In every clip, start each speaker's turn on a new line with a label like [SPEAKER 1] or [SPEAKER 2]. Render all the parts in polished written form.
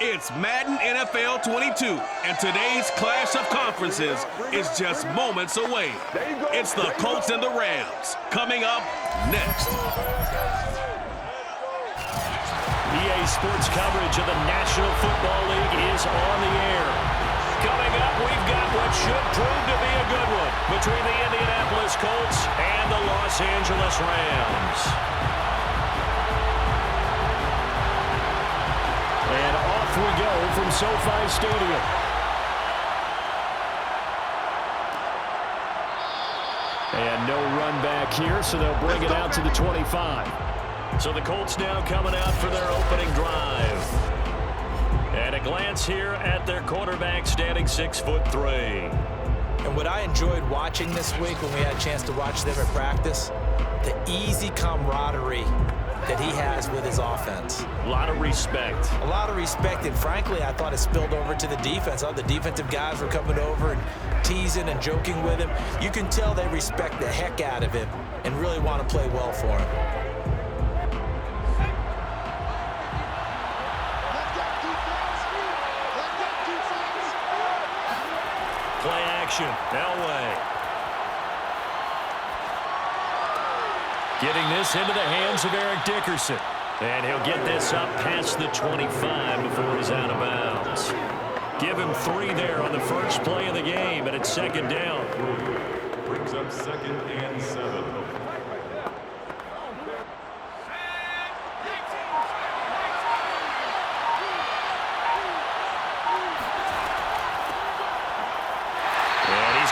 [SPEAKER 1] It's Madden NFL 22, and today's clash of conferences is just moments away. It's the Colts and the Rams, coming up next.
[SPEAKER 2] EA Sports coverage of the National Football League is on the air. Coming up, we've got what should prove to be a good one between the Indianapolis Colts and the Los Angeles Rams. And off we go from SoFi Stadium. And no run back here, so they'll bring it out to the 25. So the Colts now coming out for their opening drive. And a glance here at their quarterback, standing 6'3".
[SPEAKER 3] And what I enjoyed watching this week when we had a chance to watch them at practice, the easy camaraderie that he has with his offense.
[SPEAKER 2] A lot of respect.
[SPEAKER 3] A lot of respect, and frankly, I thought it spilled over to the defense. All the defensive guys were coming over and teasing and joking with him. You can tell they respect the heck out of him and really want to play well for him.
[SPEAKER 2] Play action, Elway. Getting this into the hands of Eric Dickerson. And he'll get this up past the 25 before he's out of bounds. Give him 3 there on the first play of the game, and it's second down.
[SPEAKER 4] Brings up 2nd and 7.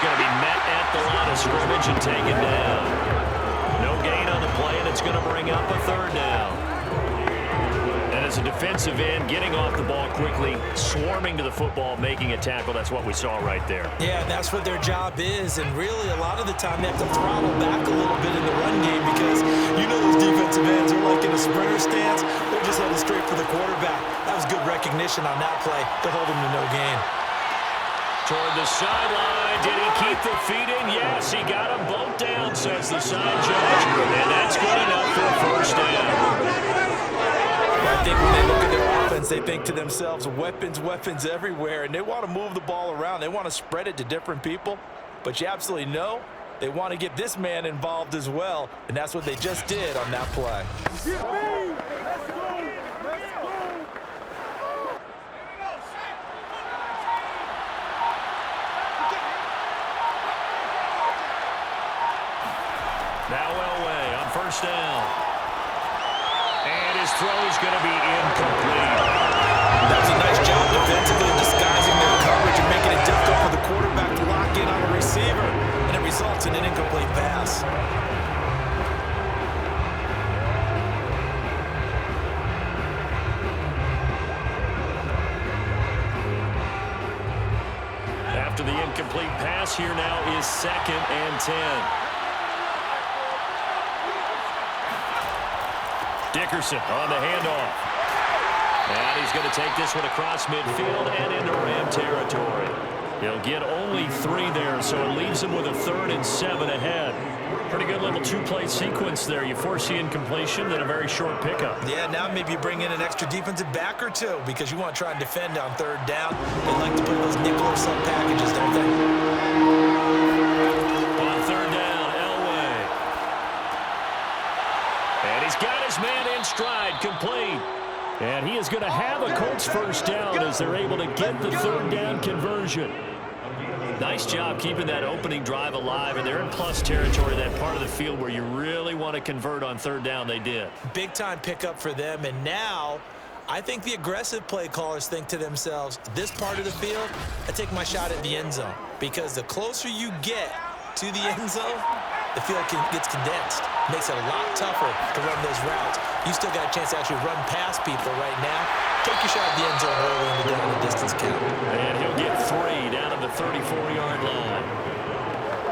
[SPEAKER 2] Going to be met at the line of scrimmage and taken down. No gain on the play, and it's going to bring up a 3rd down. And as a defensive end, getting off the ball quickly, swarming to the football, making a tackle, that's what we saw right there.
[SPEAKER 3] Yeah, that's what their job is, and really a lot of the time they have to throttle back a little bit in the run game because you know those defensive ends are like in a sprinter stance. They're just heading straight for the quarterback. That was good recognition on that play to hold him to no gain.
[SPEAKER 2] Toward the sideline. Did he keep the feet in? Yes, he got them both down, says the side judge. And that's good enough for a 1st down.
[SPEAKER 3] I think when they look at their offense, they think to themselves, weapons, weapons everywhere. And they want to move the ball around. They want to spread it to different people. But you absolutely know they want to get this man involved as well. And that's what they just did on that play.
[SPEAKER 2] Now Elway on 1st down. And his throw is going to be incomplete.
[SPEAKER 3] That was a nice job defensively disguising their coverage and making it difficult for the quarterback to lock in on a receiver. And it results in an incomplete pass.
[SPEAKER 2] After the incomplete pass, here now is 2nd and 10. Dickerson on the handoff. And he's going to take this one across midfield and into Ram territory. He'll get only 3 there, so it leaves him with a 3rd and 7 ahead. Pretty good little 2-play sequence there. You force the incompletion, then a very short pickup.
[SPEAKER 3] Yeah, now maybe you bring in an extra defensive back or 2 because you want to try and defend on 3rd down. They like to put those nickel or sub packages, don't they?
[SPEAKER 2] On 3rd down, Elway. And he's got his man in stride, complete. And he is going to have a Colts 1st down as they're able to get the 3rd down conversion. Nice job keeping that opening drive alive, and they're in plus territory, that part of the field where you really want to convert on 3rd down. They did.
[SPEAKER 3] Big-time pickup for them, and now I think the aggressive play callers think to themselves, this part of the field, I take my shot at the end zone, because the closer you get to the end zone, the field gets condensed. Makes it a lot tougher to run those routes. You still got a chance to actually run past people right now. Take your shot at the end zone early in the down and distance count.
[SPEAKER 2] And he'll get 3 down at the 34-yard line.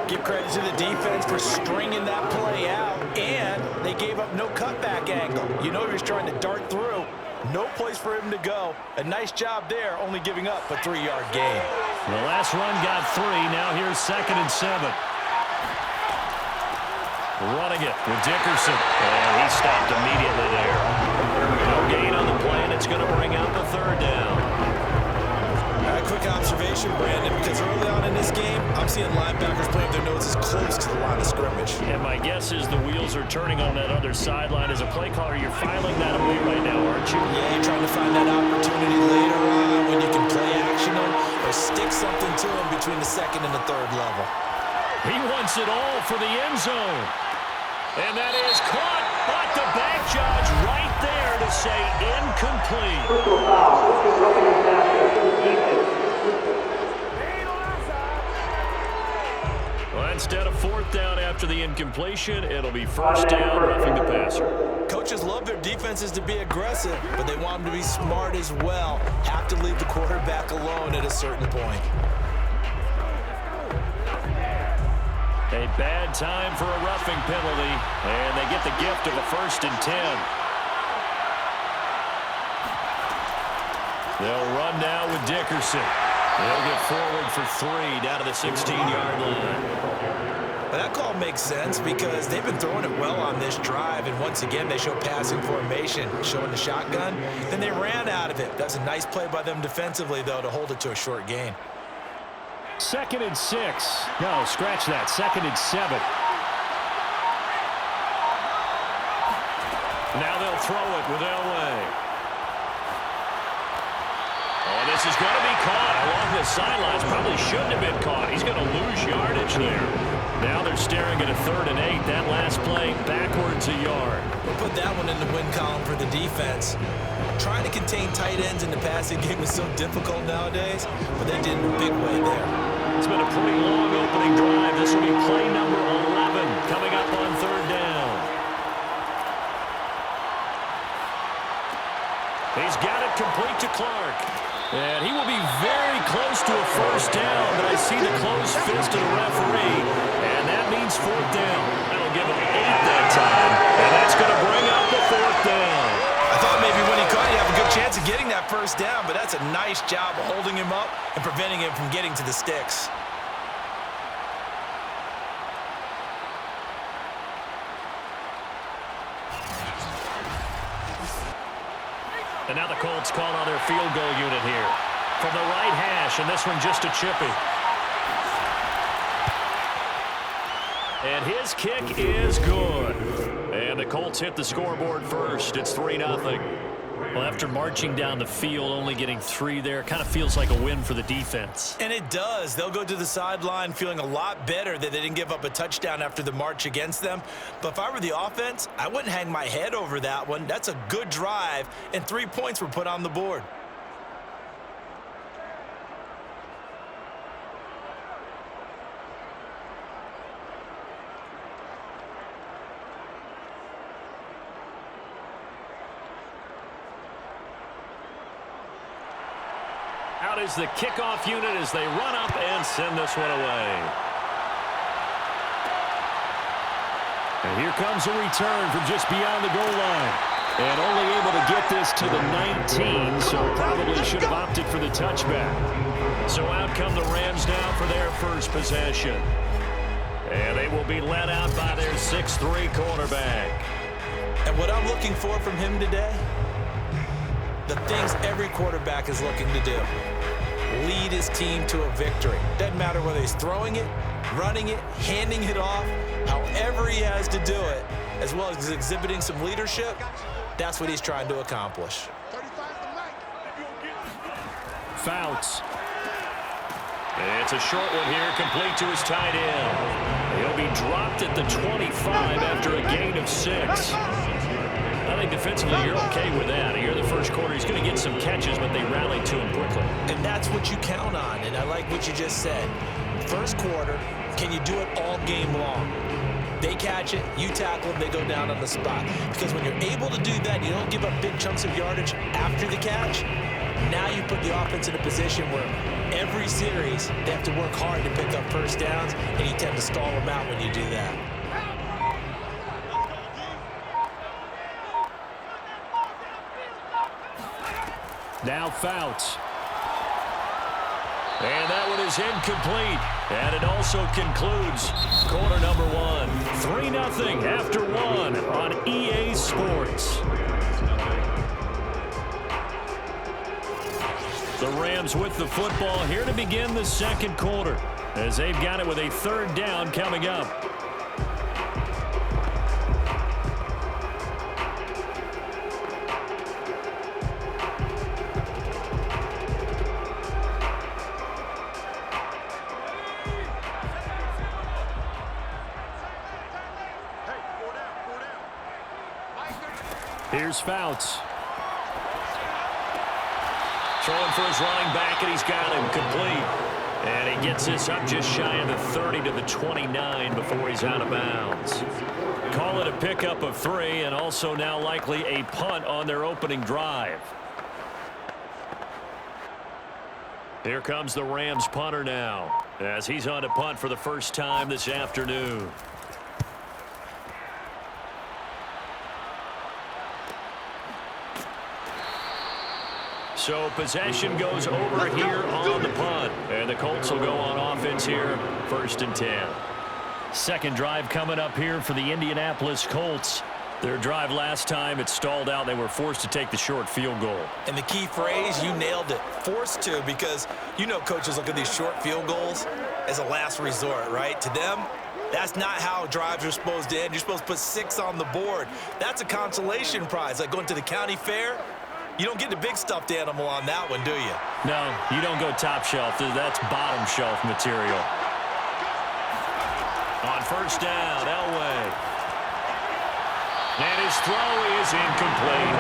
[SPEAKER 3] Give credit to the defense for stringing that play out, and they gave up no cutback angle. You know he was trying to dart through. No place for him to go. A nice job there, only giving up a 3-yard gain.
[SPEAKER 2] The last run got 3. Now here's 2nd and 7. Running it with Dickerson. And he stopped immediately there. No gain on the play, and it's going to bring out the 3rd down. turning on that other sideline. As a play caller, you're filing that away right now, aren't you?
[SPEAKER 3] Yeah, you're trying to find that opportunity later on when you can play action them or stick something to them between the second and the third level.
[SPEAKER 2] He wants it all for the end zone. And that is caught, but the back judge right there to say incomplete. Well, instead of fourth down after the incompletion, it'll be first down, roughing the passer.
[SPEAKER 3] Coaches love their defenses to be aggressive, but they want them to be smart as well. Have to leave the quarterback alone at a certain point.
[SPEAKER 2] A bad time for a roughing penalty, and they get the gift of a 1st and 10. They'll run now with Dickerson. They'll get forward for 3 down to the 16-yard line.
[SPEAKER 3] Well, that call makes sense because they've been throwing it well on this drive, and once again they show passing formation, showing the shotgun. Then they ran out of it. That's a nice play by them defensively, though, to hold it to a short gain.
[SPEAKER 2] 2nd and 6. No, scratch that. 2nd and 7. Now they'll throw it with Elway. Oh, this is going to be caught along the sidelines. Probably shouldn't have been caught. He's going to lose yardage there. Now they're staring at a 3rd and 8. That last play, backwards a yard.
[SPEAKER 3] We'll put that one in the win column for the defense. Trying to contain tight ends in the passing game is so difficult nowadays, but they did in a big way there.
[SPEAKER 2] It's been a pretty long opening drive. This will be play number 11 coming up on 3rd down. He's got it complete to Clark. And he will be very close to a 1st down, but I see the closed fist of the referee, and that means 4th down. That'll give him 8 that time, and that's going to bring up the 4th down.
[SPEAKER 3] I thought maybe when he caught it, you have a good chance of getting that 1st down, but that's a nice job of holding him up and preventing him from getting to the sticks.
[SPEAKER 2] And now the Colts call on their field goal unit here. From the right hash, and this one just a chippy. And his kick is good. And the Colts hit the scoreboard first. It's 3-0. Well, after marching down the field, only getting 3 there, kind of feels like a win for the defense.
[SPEAKER 3] And it does. They'll go to the sideline feeling a lot better that they didn't give up a touchdown after the march against them. But if I were the offense, I wouldn't hang my head over that one. That's a good drive, and 3 points were put on the board.
[SPEAKER 2] Out is the kickoff unit as they run up and send this one away. And here comes a return from just beyond the goal line. And only able to get this to the 19, so probably should have opted for the touchback. So out come the Rams now for their first possession. And they will be led out by their 6'3" quarterback.
[SPEAKER 3] And what I'm looking for from him today, the things every quarterback is looking to do. Lead his team to a victory. Doesn't matter whether he's throwing it, running it, handing it off, however he has to do it, as well as exhibiting some leadership, that's what he's trying to accomplish.
[SPEAKER 2] Fouts. It's a short one here, complete to his tight end. He'll be dropped at the 25 after a gain of 6. I think defensively you're okay with that. Here in the first quarter, he's going to get some catches, but they rallied to him quickly.
[SPEAKER 3] And that's what you count on, and I like what you just said. First quarter, can you do it all game long? They catch it, you tackle them, they go down on the spot. Because when you're able to do that, you don't give up big chunks of yardage after the catch. Now you put the offense in a position where every series they have to work hard to pick up first downs, and you tend to stall them out when you do that.
[SPEAKER 2] Now Fouts. And that one is incomplete. And it also concludes quarter number 1. 3-0 after 1 on EA Sports. The Rams with the football here to begin the second quarter, as they've got it with a 3rd down coming up. Here's Fouts. Throwing for his running back, and he's got him complete. And he gets this up just shy of the 30 to the 29 before he's out of bounds. Call it a pickup of 3, and also now likely a punt on their opening drive. Here comes the Rams punter now, as he's on to punt for the first time this afternoon. So possession goes over here on the punt. And the Colts will go on offense here, 1st and 10. Second drive coming up here for the Indianapolis Colts. Their drive last time, it stalled out. They were forced to take the short field goal.
[SPEAKER 3] And the key phrase, you nailed it, forced to, because you know coaches look at these short field goals as a last resort, right? To them, that's not how drives are supposed to end. You're supposed to put 6 on the board. That's a consolation prize, like going to the county fair. You don't get the big stuffed animal on that one, do you?
[SPEAKER 2] No, you don't go top shelf. That's bottom shelf material. On first down, Elway. And his throw is incomplete.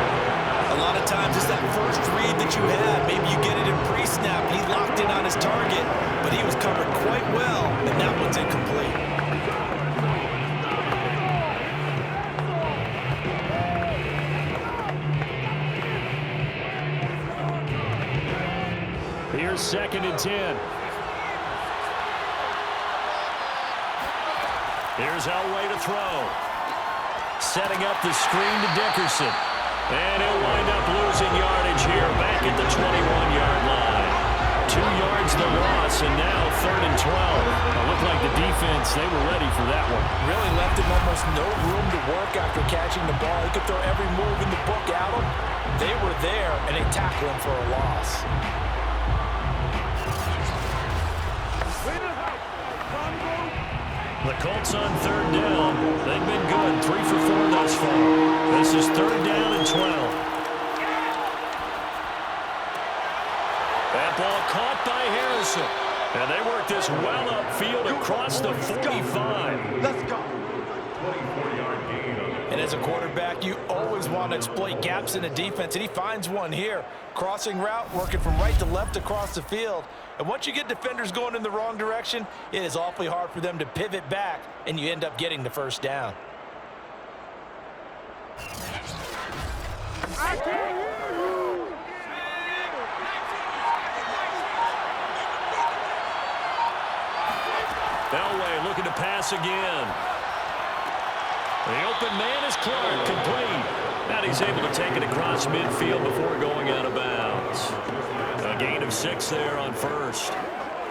[SPEAKER 3] A lot of times it's that first read that you have. Maybe you get it in pre-snap, and he locked in on his target, but he was covered quite well, and that one's incomplete.
[SPEAKER 2] Here's 2nd and 10. Here's Elway to throw. Setting up the screen to Dickerson. And he'll wind up losing yardage here back at the 21-yard line. 2 yards the loss, and now 3rd and 12. It looked like the defense, they were ready for that one.
[SPEAKER 3] Really left him almost no room to work after catching the ball. He could throw every move in the book at him. They were there, and they tackled him for a loss.
[SPEAKER 2] The Colts on 3rd down. They've been good, 3 for 4 thus far. This is 3rd down and 12. That ball caught by Harrison. And they work this well upfield across the 45.
[SPEAKER 4] Let's go. 24-yard gain.
[SPEAKER 3] And as a quarterback, you always want to exploit gaps in the defense, and he finds one here. Crossing route, working from right to left across the field. And once you get defenders going in the wrong direction, it is awfully hard for them to pivot back, and you end up getting the first down.
[SPEAKER 2] Elway looking to pass again. The open man is Clark, complete. And he's able to take it across midfield before going out of bounds. A gain of 6 there on first.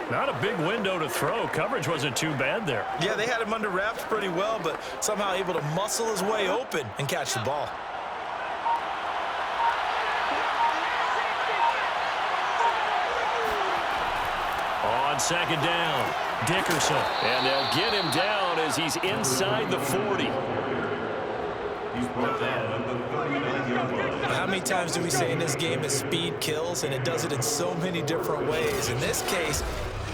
[SPEAKER 2] Not a big window to throw. Coverage wasn't too bad there.
[SPEAKER 3] Yeah, they had him under wraps pretty well, but somehow able to muscle his way open and catch the ball.
[SPEAKER 2] On 2nd down, Dickerson. And they'll get him down as he's inside the 40.
[SPEAKER 4] He's brought down at the 39-yard line.
[SPEAKER 3] How many times do we say in this game that speed kills, and it does it in so many different ways? In this case,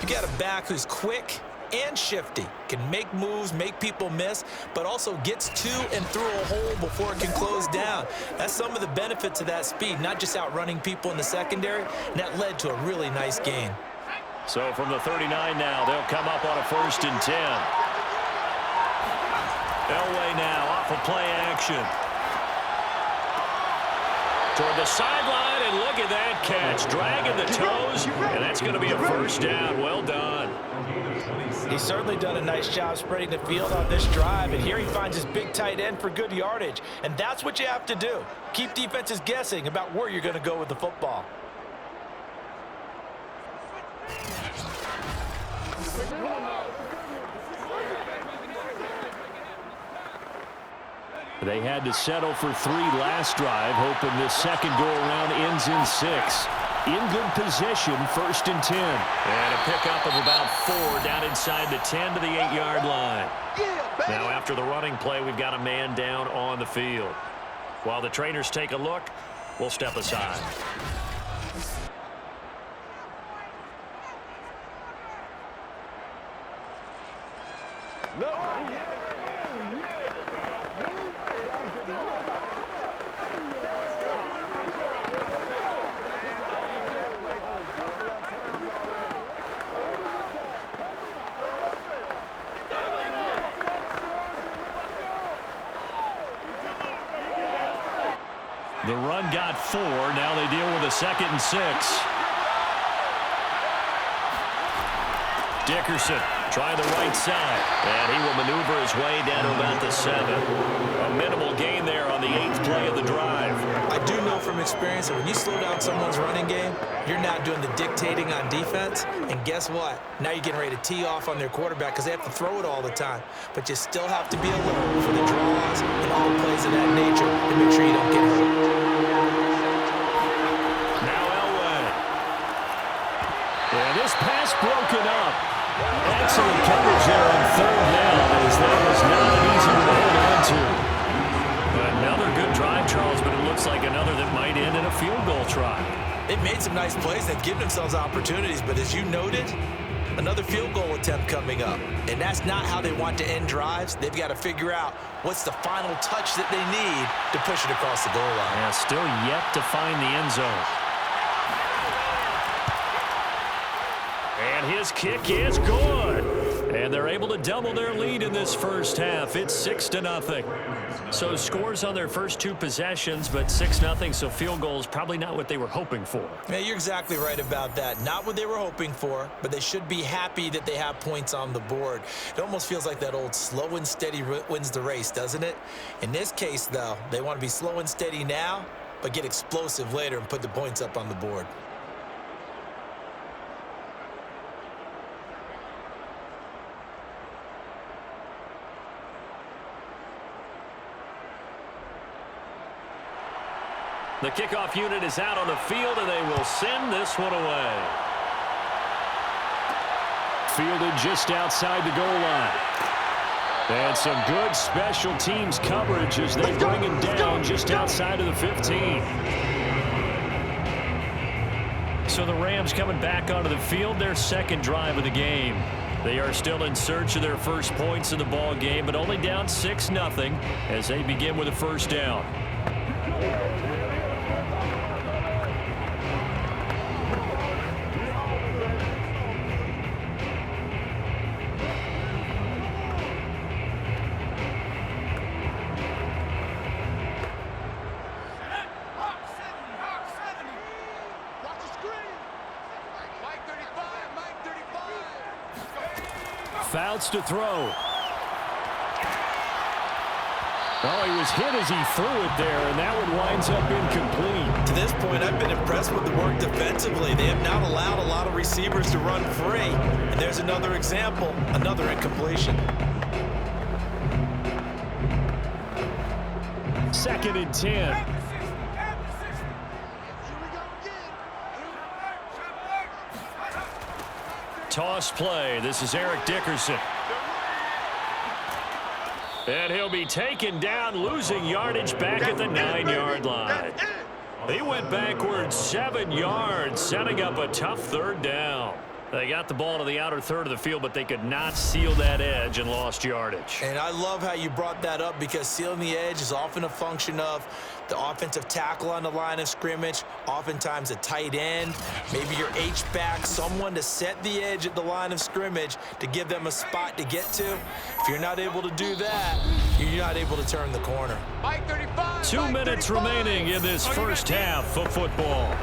[SPEAKER 3] you got a back who's quick and shifty, can make moves, make people miss, but also gets to and through a hole before it can close down. That's some of the benefits of that speed, not just outrunning people in the secondary, and that led to a really nice gain.
[SPEAKER 2] So from the 39 now, they'll come up on a 1st and 10. Elway now off of play action. Toward the sideline, and look at that catch. Dragging the toes, and that's going to be a first down. Well done.
[SPEAKER 3] He's certainly done a nice job spreading the field on this drive, and here he finds his big tight end for good yardage. And that's what you have to do. Keep defenses guessing about where you're going to go with the football.
[SPEAKER 2] They had to settle for 3 last drive, hoping this second go-around ends in 6. In good position, 1st and 10. And a pickup of about 4 down inside the 10 to the 8-yard line. Now after the running play, we've got a man down on the field. While the trainers take a look, we'll step aside. The run got 4. Now they deal with a 2nd and 6. Dickerson trying the right side. And he will maneuver his way down to about the 7. A minimal gain there on the 8th play of the drive.
[SPEAKER 3] I do know from experience that when you slow down someone's running game, you're not doing the dictating on defense. And guess what? Now you're getting ready to tee off on their quarterback because they have to throw it all the time. But you still have to be alert for the draws and all the plays of that nature to make sure you don't get hurt.
[SPEAKER 2] Now Elway. And this pass broken up. Excellent coverage there on 3rd down, as that was not an easy one to hold on to. Another good drive, Charles, but it looks like another that might end in a field goal try.
[SPEAKER 3] They've made some nice plays. They've given themselves opportunities, but as you noted, another field goal attempt coming up. And that's not how they want to end drives. They've got to figure out what's the final touch that they need to push it across the goal line.
[SPEAKER 2] Yeah, still yet to find the end zone. And his kick is good. And they're able to double their lead in this first half. It's 6-0. So scores on their first 2 possessions, but 6-0, so field goals probably not what they were hoping for.
[SPEAKER 3] Yeah, you're exactly right about that. Not what they were hoping for, but they should be happy that they have points on the board. It almost feels like that old slow and steady wins the race, doesn't it? In this case, though, they want to be slow and steady now, but get explosive later and put the points up on the board.
[SPEAKER 2] The kickoff unit is out on the field, and they will send this one away. Fielded just outside the goal line. And some good special teams coverage as they bring him down just outside of the 15. So the Rams coming back onto the field, their 2nd drive of the game. They are still in search of their first points in the ball game, but only down 6-0 as they begin with a 1st down. Fouts to throw. Oh, he was hit as he threw it there, and that one winds up incomplete.
[SPEAKER 3] To this point, I've been impressed with the work defensively. They have not allowed a lot of receivers to run free. And there's another example, another incompletion.
[SPEAKER 2] 2nd and 10. Toss play. This is Eric Dickerson. And he'll be taken down, losing yardage back at the 9-yard line. He went backwards 7 yards, setting up a tough 3rd down. They got the ball to the outer third of the field, but they could not seal that edge and lost yardage.
[SPEAKER 3] And I love how you brought that up because sealing the edge is often a function of the offensive tackle on the line of scrimmage, oftentimes a tight end, maybe your H-back, someone to set the edge at the line of scrimmage to give them a spot to get to. If you're not able to do that, you're not able to turn the corner.
[SPEAKER 2] 2 minutes remaining in this first half of football.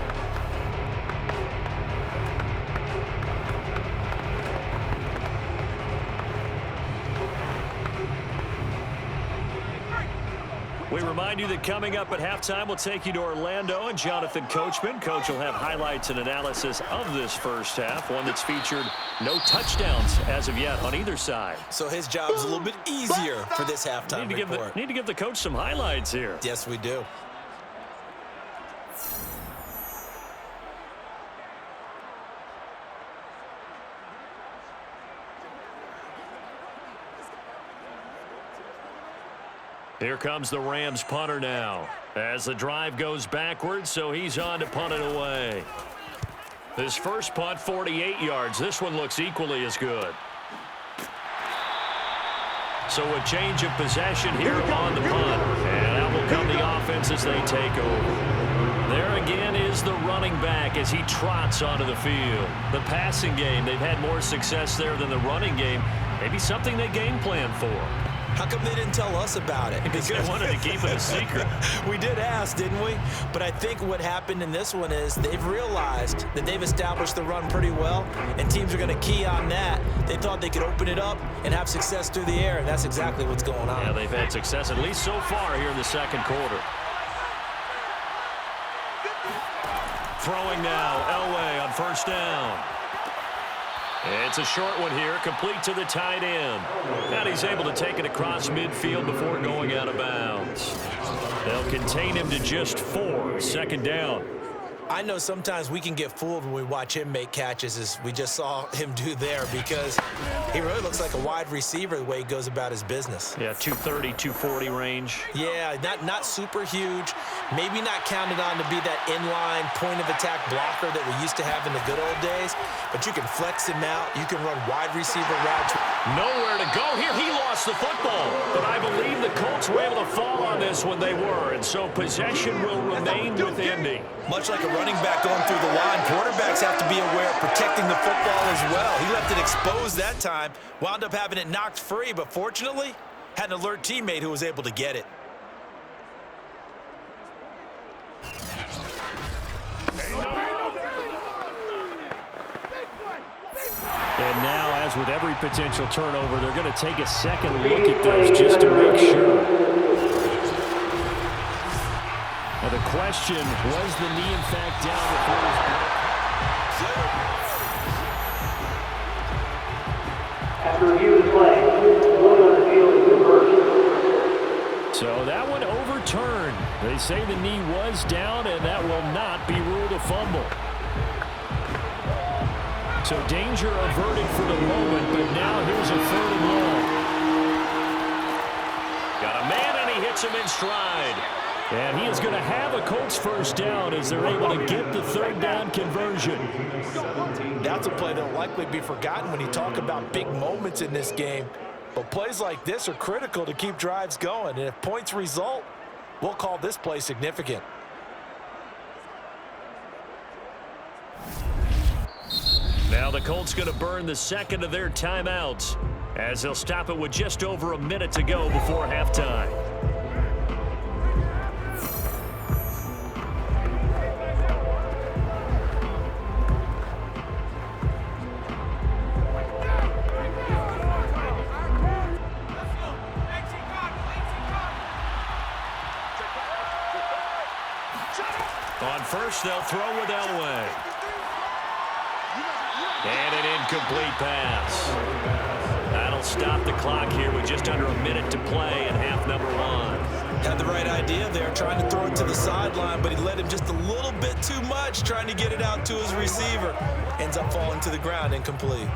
[SPEAKER 2] We remind you that coming up at halftime, we'll take you to Orlando and Jonathan Coachman. Coach will have highlights and analysis of this first half, one that's featured no touchdowns as of yet on either side.
[SPEAKER 3] So his job is a little bit easier for this halftime report.
[SPEAKER 2] Need to give the coach some highlights here.
[SPEAKER 3] Yes, we do.
[SPEAKER 2] Here comes the Rams punter now as the drive goes backwards, so he's on to punt it away. This first punt, 48 yards. This one looks equally as good. So a change of possession here on the punt. And out will come the offense as they take over. There again is the running back as he trots onto the field. The passing game, they've had more success there than the running game. Maybe something they game plan for.
[SPEAKER 3] How come they didn't tell us about it?
[SPEAKER 2] Because they wanted to keep it a secret.
[SPEAKER 3] We did ask, didn't we? But I think what happened in this one is they've realized that they've established the run pretty well, and teams are going to key on that. They thought they could open it up and have success through the air, and that's exactly what's going on.
[SPEAKER 2] Yeah, they've had success at least so far here in the second quarter. Throwing now, Elway on first down. It's a short one here, complete to the tight end. And he's able to take it across midfield before going out of bounds. They'll contain him to just 4, second down.
[SPEAKER 3] I know sometimes we can get fooled when we watch him make catches, as we just saw him do there, because he really looks like a wide receiver the way he goes about his business.
[SPEAKER 2] Yeah, 230, 240 range.
[SPEAKER 3] Yeah, not super huge. Maybe not counted on to be that inline point-of-attack blocker that we used to have in the good old days, but you can flex him out. You can run wide receiver routes.
[SPEAKER 2] Nowhere to go here. He lost the football, but I believe the Colts were able to fall on this when they were, and so possession will remain with Indy.
[SPEAKER 3] Much like a running back going through the line, quarterbacks have to be aware of protecting the football as well. He left it exposed that time, wound up having it knocked free, but fortunately, had an alert teammate who was able to get it.
[SPEAKER 2] And now, as with every potential turnover, they're going to take a second look at those just to make sure. Now the question, was the knee in fact down before his
[SPEAKER 5] After review of the play, one on the field is reversed.
[SPEAKER 2] So that one overturned. They say the knee was down, and that will not be ruled a fumble. So danger averted for the moment, but now here's a 3rd and long. Got a man, and he hits him in stride. And he is going to have a Colts first down as they're able to get the 3rd down conversion.
[SPEAKER 3] That's a play that will likely be forgotten when you talk about big moments in this game. But plays like this are critical to keep drives going. And if points result, we'll call this play significant.
[SPEAKER 2] Now the Colts going to burn the second of their timeouts as they'll stop it with just over a minute to go before halftime. On first, they'll throw with Elway. And an incomplete pass. That'll stop the clock here with just under a minute to play in half number 1.
[SPEAKER 3] Had the right idea there, trying to throw it to the sideline, but he led him just a little bit too much, trying to get it out to his receiver. Ends up falling to the ground, incomplete.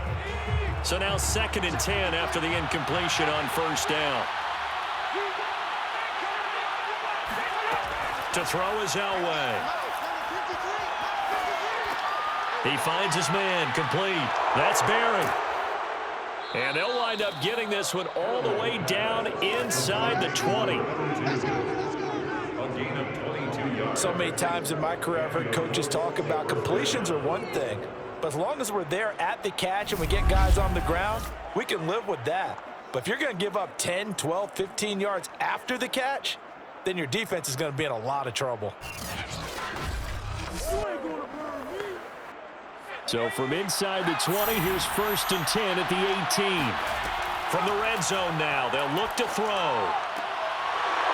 [SPEAKER 2] So now 2nd and 10 after the incompletion on first down. To throw is Elway. He finds his man, complete. That's Barry. And they'll wind up getting this one all the way down inside the 20.
[SPEAKER 3] So many times in my career I've heard coaches talk about completions are one thing, but as long as we're there at the catch and we get guys on the ground, we can live with that. But if you're going to give up 10, 12, 15 yards after the catch, then your defense is going to be in a lot of trouble.
[SPEAKER 2] So from inside the 20, here's 1st and 10 at the 18. From the red zone now, they'll look to throw.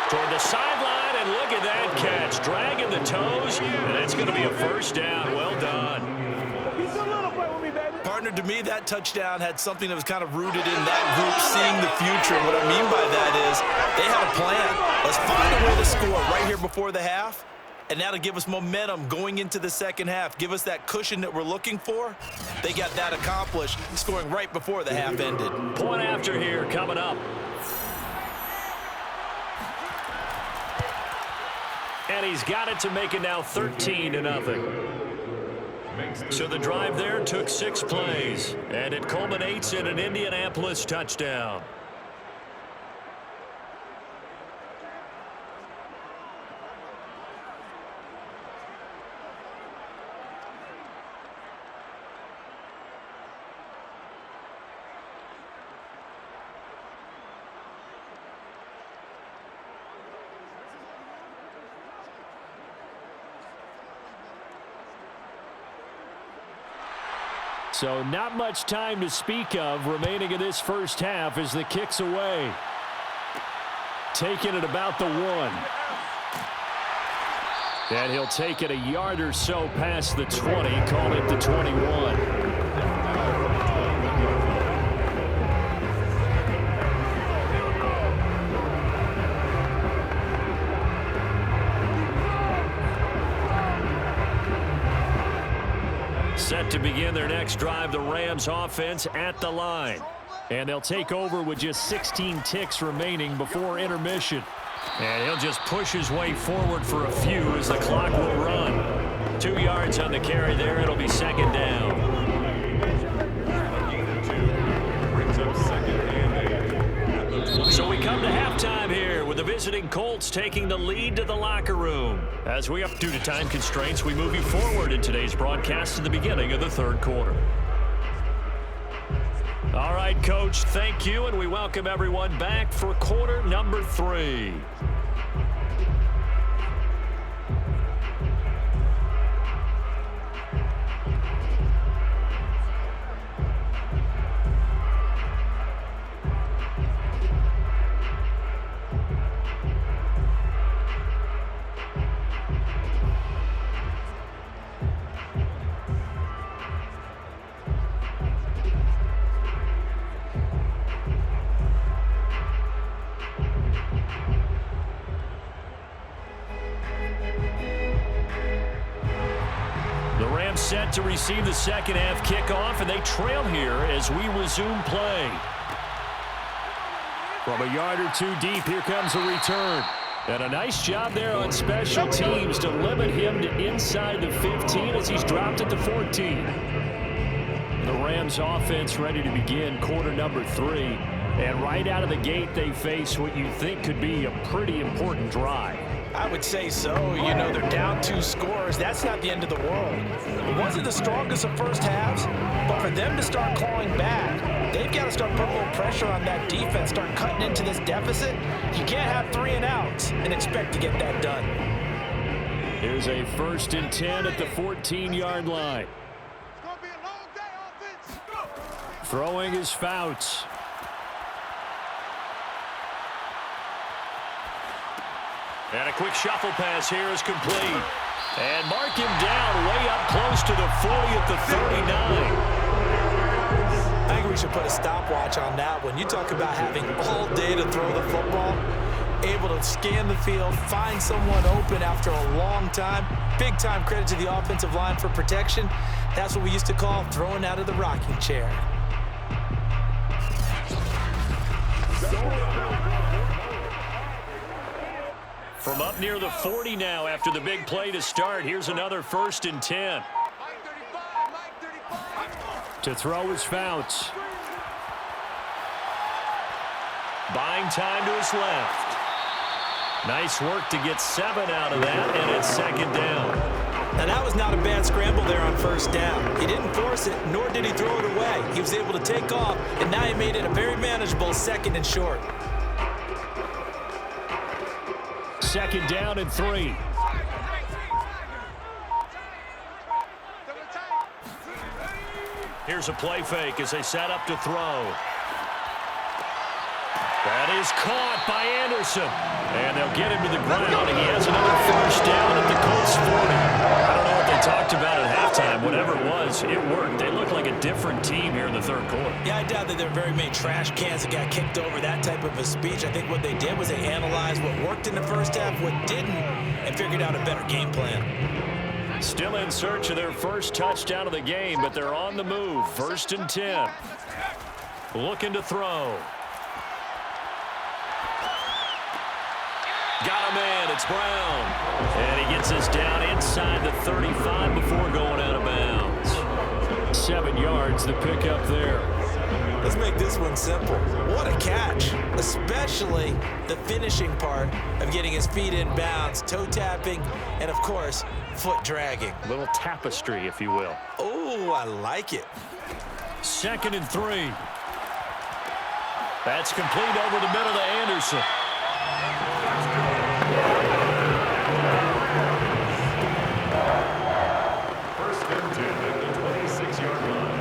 [SPEAKER 2] Toward the sideline, and look at that catch. Dragging the toes, and it's going to be a first down. Well done.
[SPEAKER 3] Partner, to me, that touchdown had something that was kind of rooted in that group seeing the future. What I mean by that is they had a plan. Let's find a way to score right here before the half. And that'll give us momentum going into the second half. Give us that cushion that we're looking for. They got that accomplished, scoring right before the half ended.
[SPEAKER 2] Point after here coming up. And he's got it to make it now 13-0. So the drive there took 6 plays, and it culminates in an Indianapolis touchdown. So not much time to speak of remaining in this first half as the kick's away. Taking it about the 1. And he'll take it a yard or so past the 20, call it the 21. Set to begin their next drive, the Rams offense at the line. And they'll take over with just 16 ticks remaining before intermission. And he'll just push his way forward for a few as the clock will run. 2 yards on the carry there. It'll be second down. So we come to halftime here with the visiting Colts taking the lead to the locker room. As we up due to time constraints, we move you forward in today's broadcast to the beginning of the third quarter. All right, Coach, thank you, and we welcome everyone back for quarter number 3. Set to receive the second half kickoff, and they trail here as we resume play. From a yard or 2 deep, here comes a return. And a nice job there on special teams to limit him to inside the 15 as he's dropped at the 14. The Rams offense ready to begin quarter number 3. And right out of the gate, they face what you think could be a pretty important drive.
[SPEAKER 3] I would say so. You know, they're down 2 scores. That's not the end of the world. It wasn't the strongest of first halves, but for them to start clawing back, they've got to start putting a little pressure on that defense, start cutting into this deficit. You can't have 3 and outs and expect to get that done.
[SPEAKER 2] Here's a 1st and 10 at the 14-yard line. Throwing is Fouts. And a quick shuffle pass here is complete. And mark him down way up close to the 40 at the 39.
[SPEAKER 3] I think we should put a stopwatch on that one. You talk about having all day to throw the football, able to scan the field, find someone open after a long time. Big time credit to the offensive line for protection. That's what we used to call throwing out of the rocking chair.
[SPEAKER 2] From up near the 40 now after the big play to start. Here's another 1st and 10. To throw is Fouts. Buying time to his left. Nice work to get 7 out of that, and it's second down.
[SPEAKER 3] Now that was not a bad scramble there on 1st down. He didn't force it, nor did he throw it away. He was able to take off, and now he made it a very manageable 2nd and short.
[SPEAKER 2] 2nd down and 3. Here's a play fake as they set up to throw. That is caught by Anderson. And they'll get him to the ground, and he has another 1st down at the Colts 40. I don't know what they talked about at halftime. Whatever it was, it worked. They look like a different team here in the 3rd quarter.
[SPEAKER 3] Yeah, I doubt that there are very many trash cans that got kicked over, that type of a speech. I think what they did was they analyzed what worked in the 1st half, what didn't, and figured out a better game plan.
[SPEAKER 2] Still in search of their 1st touchdown of the game, but they're on the move. 1st and 10. Looking to throw. Got a man, it's Brown. And he gets us down inside the 35 before going out of bounds. 7 yards, the pickup there.
[SPEAKER 3] Let's make this one simple. What a catch, especially the finishing part of getting his feet in bounds, toe tapping, and of course, foot dragging.
[SPEAKER 2] A little tapestry, if you will.
[SPEAKER 3] Oh, I like it.
[SPEAKER 2] 2nd and 3. That's complete over the middle to Anderson.
[SPEAKER 4] First and 10 at the 26-yard line.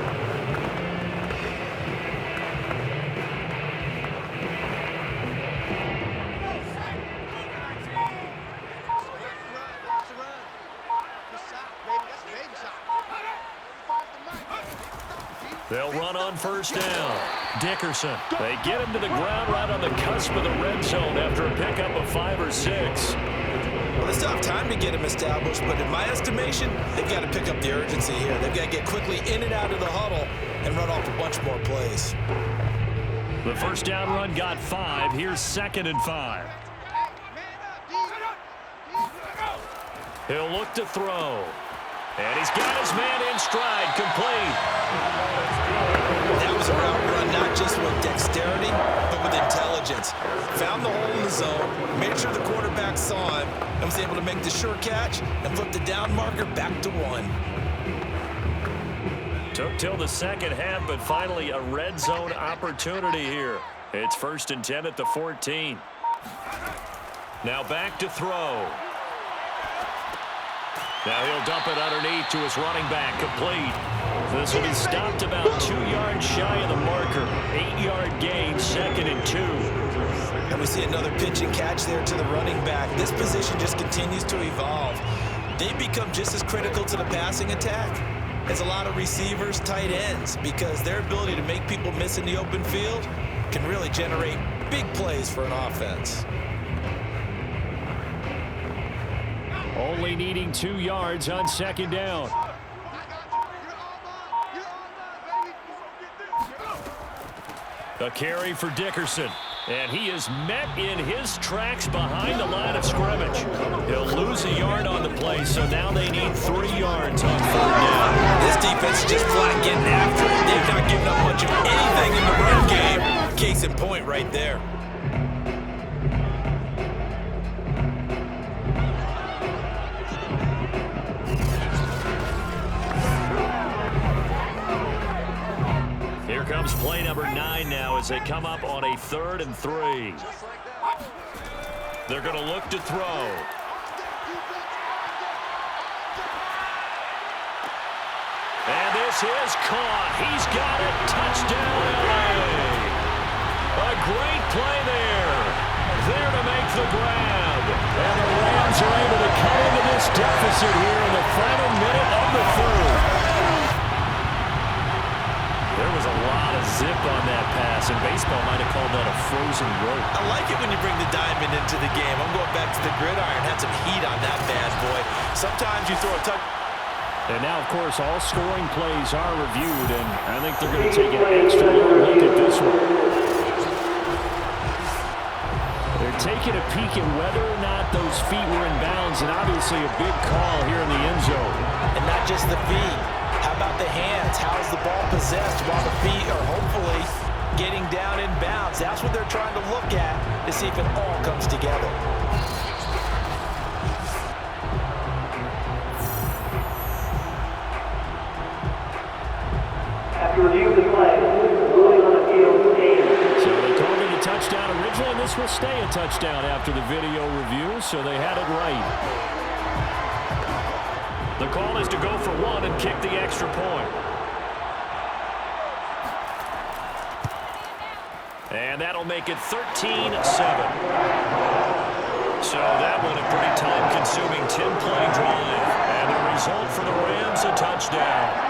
[SPEAKER 2] They'll run on first down. Dickerson. They get him to the ground right on the cusp of the red zone after a pickup of 5 or 6.
[SPEAKER 3] Well, they still have time to get him established, but in my estimation, they've got to pick up the urgency here. They've got to get quickly in and out of the huddle and run off a bunch more plays.
[SPEAKER 2] The first down run got 5. Here's 2nd and 5. He'll look to throw. And he's got his man in stride, complete.
[SPEAKER 3] That was a route run not just with dexterity, but with intelligence. Found the hole in the zone, made sure the quarterback saw him, and was able to make the sure catch and flip the down marker back to 1.
[SPEAKER 2] Took till the second half, but finally a red zone opportunity here. It's 1st and 10 at the 14. Now back to throw. Now he'll dump it underneath to his running back, complete. This will be stopped about 2 yards shy of the marker. 8-yard gain, 2nd and 2.
[SPEAKER 3] And we see another pitch and catch there to the running back. This position just continues to evolve. They become just as critical to the passing attack as a lot of receivers, tight ends, because their ability to make people miss in the open field can really generate big plays for an offense.
[SPEAKER 2] Only needing 2 yards on 2nd down. A carry for Dickerson. And he is met in his tracks behind the line of scrimmage. He'll lose a yard on the play, so now they need 3 yards on 3rd down.
[SPEAKER 3] This defense is just flat getting after it. They've not given up much of anything in the run game. Case in point right there.
[SPEAKER 2] Here comes play number 9 now as they come up on a 3rd and 3. They're going to look to throw. And this is caught. He's got it. Touchdown, Elway. A great play there. There to make the grab. And the Rams are able to cut into this deficit here in the final minute of the 3rd. There was a lot of zip on that pass, and baseball might have called that a frozen rope.
[SPEAKER 3] I like it when you bring the diamond into the game. I'm going back to the gridiron. Had some heat on that bad boy. Sometimes you throw a touch.
[SPEAKER 2] And now, of course, all scoring plays are reviewed, and I think they're going to take an extra look at this one. They're taking a peek at whether or not those feet were in bounds, and obviously a big call here in the end zone.
[SPEAKER 3] And not just the feet. How about the hands? How's the ball possessed while the feet are hopefully getting down in bounds? That's what they're trying to look at to see if it all comes together.
[SPEAKER 5] After review of the play, ruling on the field,
[SPEAKER 2] So they called it a touchdown originally, and this will stay a touchdown after the video review, so they had it right. The call is to go for 1 and kick the extra point. And that'll make it 13-7. So that one a pretty time-consuming 10-play drive. And the result for the Rams, a touchdown.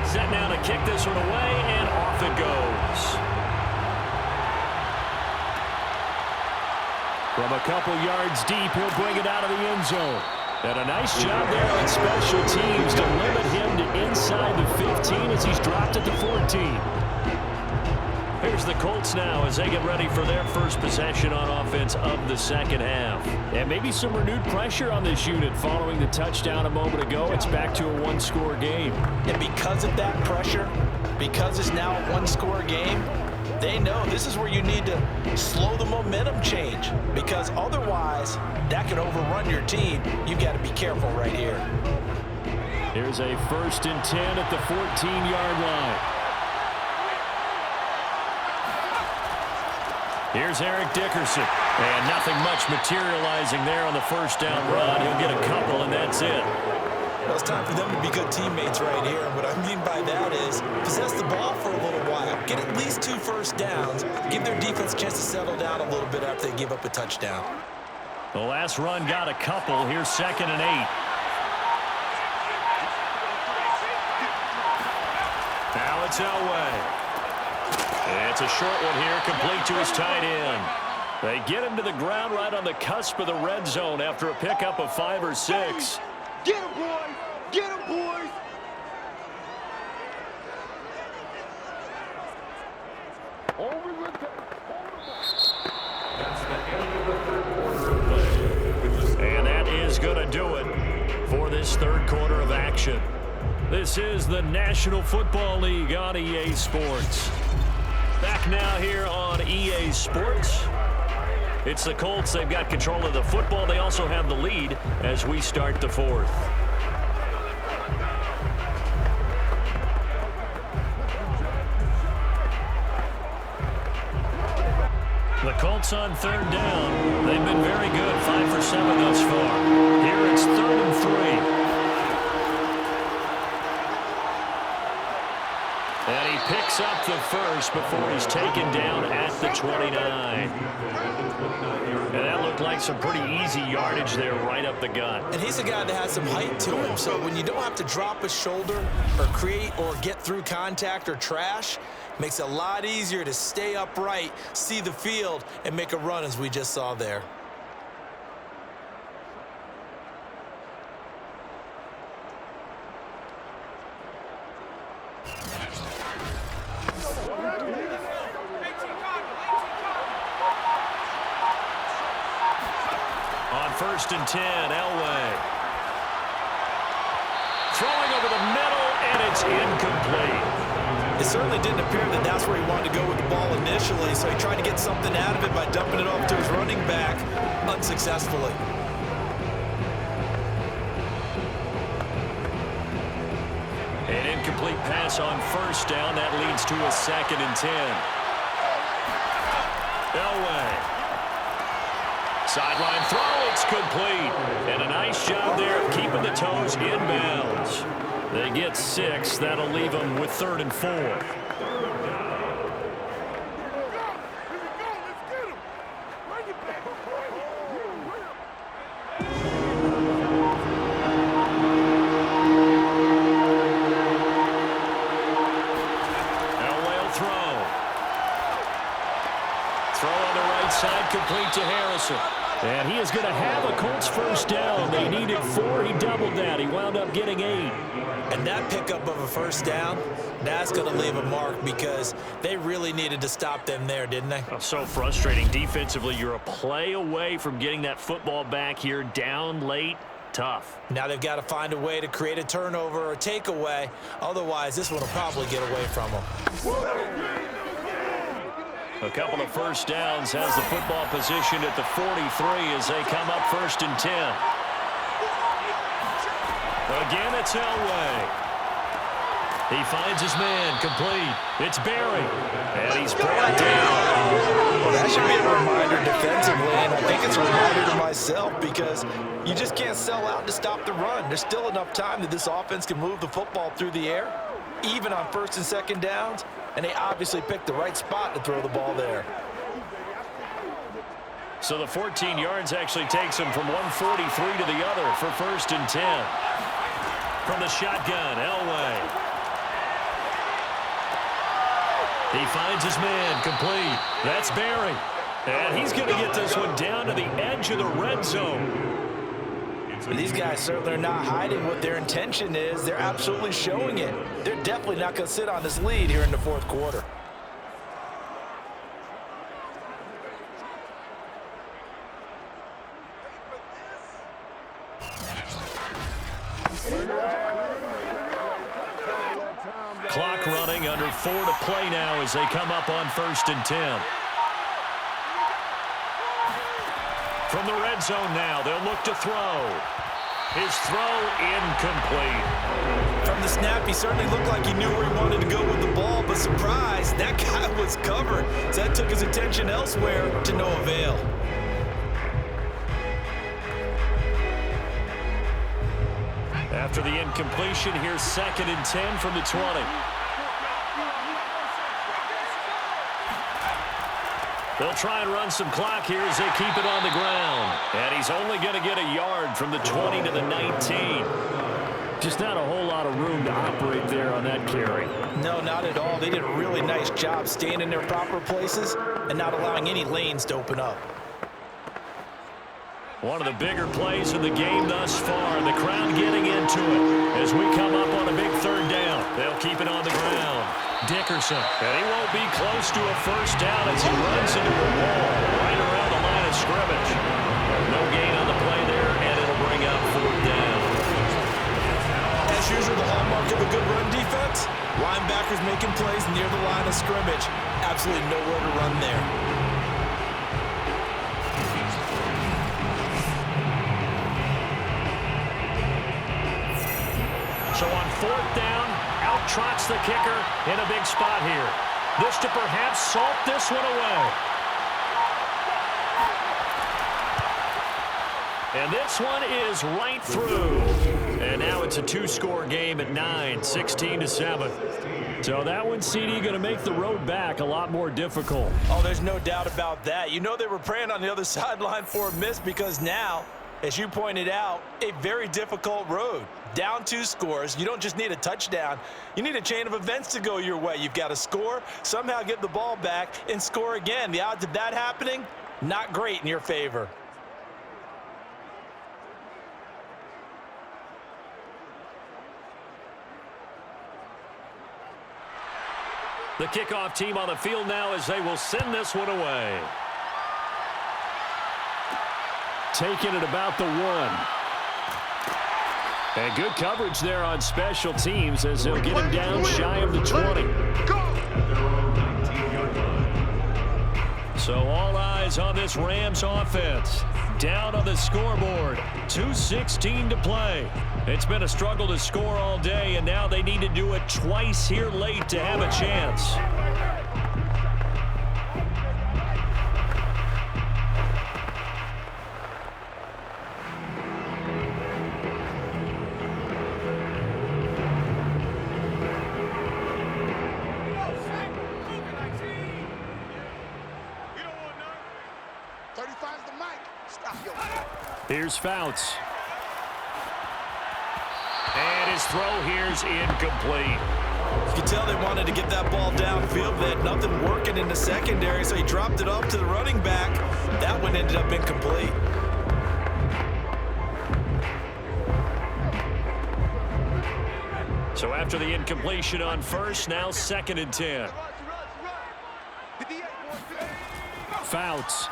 [SPEAKER 2] Set now to kick this one away, and off it goes. From a couple yards deep, he'll bring it out of the end zone. And a nice job there on special teams to limit him to inside the 15 as he's dropped at the 14. Here's the Colts now as they get ready for their first possession on offense of the second half. And maybe some renewed pressure on this unit following the touchdown a moment ago. It's back to a one-score game.
[SPEAKER 3] And because of that pressure, because it's now a one-score game, they know this is where you need to slow the momentum change, because otherwise that could overrun your team. You've got to be careful right here.
[SPEAKER 2] Here's a 1st and 10 at the 14-yard line. Here's Eric Dickerson. And nothing much materializing there on the first down run. He'll get a couple, and that's it.
[SPEAKER 3] Well, it's time for them to be good teammates right here. And what I mean by that is possess the ball for a little while. Get at least 2 first downs. Give their defense a chance to settle down a little bit after they give up a touchdown.
[SPEAKER 2] The last run got a couple. Here's 2nd and 8. Now it's Elway. It's a short one here, complete to his tight end. They get him to the ground right on the cusp of the red zone after a pickup of 5 or 6.
[SPEAKER 6] Get him, boys! Get him, boys!
[SPEAKER 2] And that is going to do it for this third quarter of action. This is the National Football League on EA Sports. Back now here on EA Sports. It's the Colts. They've got control of the football. They also have the lead as we start the fourth. The Colts on 3rd down. They've been very good. 5 for 7 thus far. Here it's 3rd and 3. And he picks up the first before he's taken down at the 29. And that looked like some pretty easy yardage there right up the gut.
[SPEAKER 3] And he's a guy that has some height to him, so when you don't have to drop a shoulder or create or get through contact or trash, makes it a lot easier to stay upright, see the field, and make a run as we just saw there.
[SPEAKER 2] On 1st and 10, Elway. Throwing over the middle, and it's incomplete.
[SPEAKER 3] It certainly didn't appear that that's where he wanted to go with the ball initially, so he tried to get something out of it by dumping it off to his running back unsuccessfully.
[SPEAKER 2] An incomplete pass on 1st down. That leads to a 2nd and 10. Elway. Sideline throw, it's complete. And a nice job there of keeping the toes in bounds. They get 6. That'll leave them with 3rd and 4. Elway will throw. Throw on the right side, complete to Harrison. And he is going to have a Colts 1st down. They needed 4. He doubled that. He wound up getting 8.
[SPEAKER 3] And that pickup of a 1st down, that's going to leave a mark because they really needed to stop them there, didn't they?
[SPEAKER 2] Oh, so frustrating. Defensively, you're a play away from getting that football back here down late. Tough.
[SPEAKER 3] Now they've got to find a way to create a turnover or takeaway. Otherwise, this one will probably get away from them.
[SPEAKER 2] A couple of 1st downs has the football positioned at the 43 as they come up 1st and 10. Again, it's Elway. He finds his man, complete. It's Barry, and he's brought down.
[SPEAKER 3] Well, that should be a reminder defensively, and I think it's a reminder to myself because you just can't sell out to stop the run. There's still enough time that this offense can move the football through the air, even on 1st and 2nd downs, and they obviously picked the right spot to throw the ball there.
[SPEAKER 2] So the 14 yards actually takes him from 143 to the other for 1st and 10. From the shotgun, Elway. He finds his man, complete. That's Barry. And he's going to get this one down to the edge of the red zone.
[SPEAKER 3] These guys certainly are not hiding what their intention is. They're absolutely showing it. They're definitely not going to sit on this lead here in the 4th quarter.
[SPEAKER 2] nothing. Under 4 to play now as they come up on 1st and 10. From the red zone now, they'll look to throw. His throw incomplete.
[SPEAKER 3] From the snap, he certainly looked like he knew where he wanted to go with the ball, but surprise, that guy was covered. So that took his attention elsewhere to no avail.
[SPEAKER 2] After the incompletion, here's 2nd and 10 from the 20. They'll try and run some clock here as they keep it on the ground. And he's only going to get a yard from the 20 to the 19. Just not a whole lot of room to operate there on that carry.
[SPEAKER 3] No, not at all. They did a really nice job staying in their proper places and not allowing any lanes to open up.
[SPEAKER 2] One of the bigger plays in the game thus far. The crowd getting into it as we come up on a big 3rd down. They'll keep it on the ground. Dickerson, and he won't be close to a 1st down as he runs into a wall right around the line of scrimmage. No gain on the play there, and it'll bring up 4th down.
[SPEAKER 3] As usual, the hallmark of a good run defense, linebackers making plays near the line of scrimmage. Absolutely nowhere to run there.
[SPEAKER 2] So on 4th down, out trots the kicker in a big spot here. This to perhaps salt this one away. And this one is right through. And now it's a 2-score game at 9, 16-7. So that one, CD, going to make the road back a lot more difficult.
[SPEAKER 3] Oh, there's no doubt about that. You know they were praying on the other sideline for a miss because now, as you pointed out, a very difficult road. Down 2 scores. You don't just need a touchdown. You need a chain of events to go your way. You've got to score, somehow get the ball back, and score again. The odds of that happening, not great in your favor.
[SPEAKER 2] The kickoff team on the field now as they will send this one away. Taking it about the 1. And good coverage there on special teams as they'll get him down shy of the 20. So all eyes on this Rams offense. Down on the scoreboard. 2:16 to play. It's been a struggle to score all day, and now they need to do it twice here late to have a chance. Here's Fouts. And his throw here's incomplete.
[SPEAKER 3] You can tell they wanted to get that ball downfield. They had nothing working in the secondary, so he dropped it off to the running back. That one ended up incomplete.
[SPEAKER 2] So after the incompletion on 1st, now 2nd and 10. Fouts.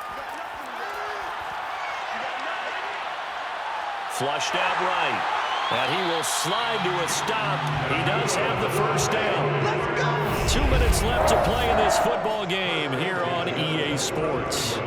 [SPEAKER 2] Flushed out right. And he will slide to a stop. He does have the 1st down. 2 minutes left to play in this football game here on EA Sports.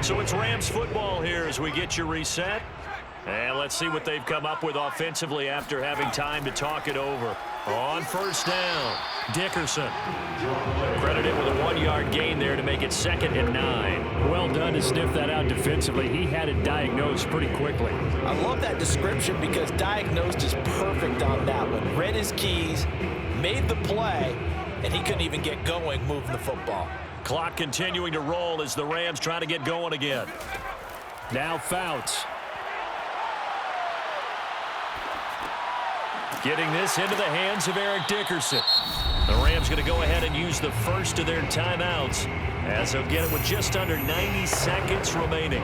[SPEAKER 2] So it's Rams football here as we get you reset. And let's see what they've come up with offensively after having time to talk it over. On 1st down, Dickerson. Credited with a 1-yard gain there to make it 2nd and 9. Well done to sniff that out defensively. He had it diagnosed pretty quickly.
[SPEAKER 3] I love that description because diagnosed is perfect on that one. Read his keys, made the play, and he couldn't even get going moving the football.
[SPEAKER 2] Clock continuing to roll as the Rams try to get going again. Now Fouts. Getting this into the hands of Eric Dickerson. The Rams going to go ahead and use the first of their timeouts as they'll get it with just under 90 seconds remaining.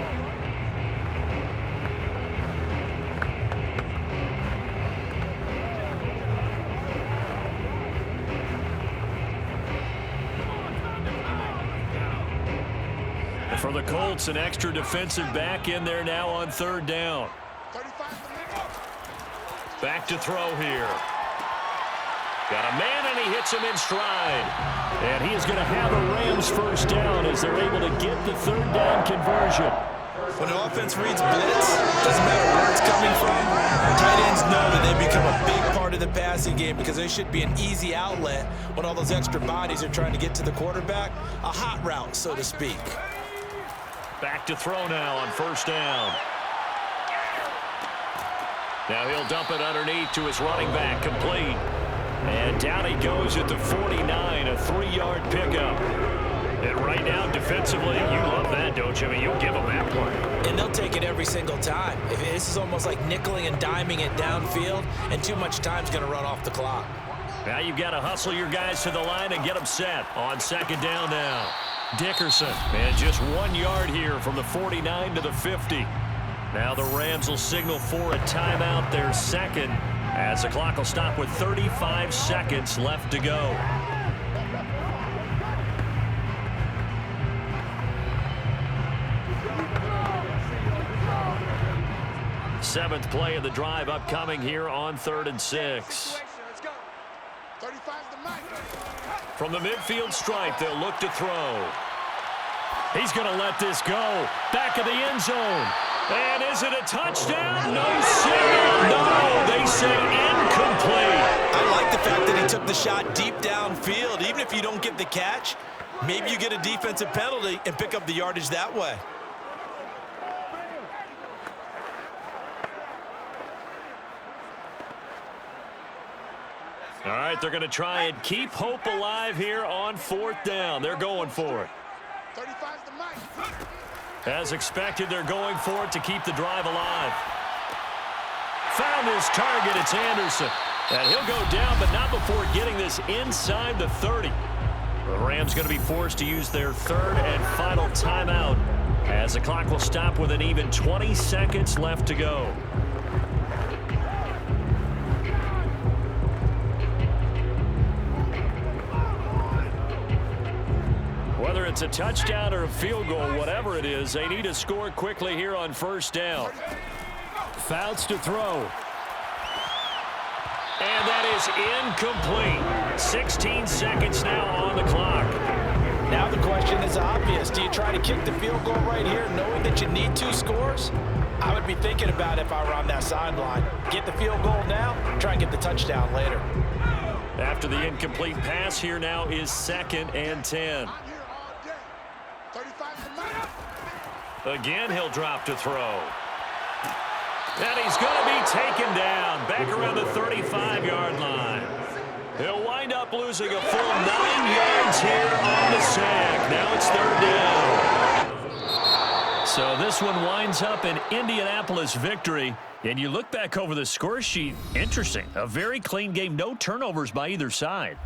[SPEAKER 2] the Colts, an extra defensive back in there now on third down. Back to throw here. Got a man, and he hits him in stride. And he is going to have a Rams first down as they're able to get the third down conversion.
[SPEAKER 3] When the offense reads blitz, doesn't matter where it's coming from, tight ends know that they become a big part of the passing game because they should be an easy outlet when all those extra bodies are trying to get to the quarterback. A hot route, so to speak.
[SPEAKER 2] Back to throw now on first down. Now he'll dump it underneath to his running back, complete. And down he goes at the 49, a 3-yard pickup. And right now, defensively, you love that, don't you? I mean, you'll give them that play.
[SPEAKER 3] And they'll take it every single time. This is almost like nickeling and diming it downfield, and too much time's going to run off the clock.
[SPEAKER 2] Now you've got to hustle your guys to the line and get them set on second down now. Dickerson, and just 1 yard here from the 49 to the 50. Now the Rams will signal for a timeout, their second, as the clock will stop with 35 seconds left to go. Seventh play of the drive upcoming here on 3rd and 6. From the midfield stripe, they'll look to throw. He's going to let this go. Back of the end zone. And is it a touchdown? No signal. No, they say incomplete.
[SPEAKER 3] I like the fact that he took the shot deep downfield. Even if you don't get the catch, maybe you get a defensive penalty and pick up the yardage that way.
[SPEAKER 2] All right, they're going to try and keep hope alive here on 4th down. They're going for it.
[SPEAKER 6] 35's the mic.
[SPEAKER 2] As expected, they're going for it to keep the drive alive. Found his target. It's Anderson. And he'll go down, but not before getting this inside the 30. The Rams going to be forced to use their third and final timeout as the clock will stop with an even 20 seconds left to go. Whether it's a touchdown or a field goal, whatever it is, they need to score quickly here on first down. Fouts to throw. And that is incomplete. 16 seconds now on the clock.
[SPEAKER 3] Now the question is obvious. Do you try to kick the field goal right here knowing that you need 2 scores? I would be thinking about it if I were on that sideline. Get the field goal now, try and get the touchdown later.
[SPEAKER 2] After the incomplete pass, here now is 2nd and 10. Again, he'll drop to throw. And he's going to be taken down back around the 35-yard line. He'll wind up losing a full 9 yards here on the sack. Now it's 3rd down. So this one winds up an Indianapolis victory. And you look back over the score sheet, interesting. A very clean game, no turnovers by either side.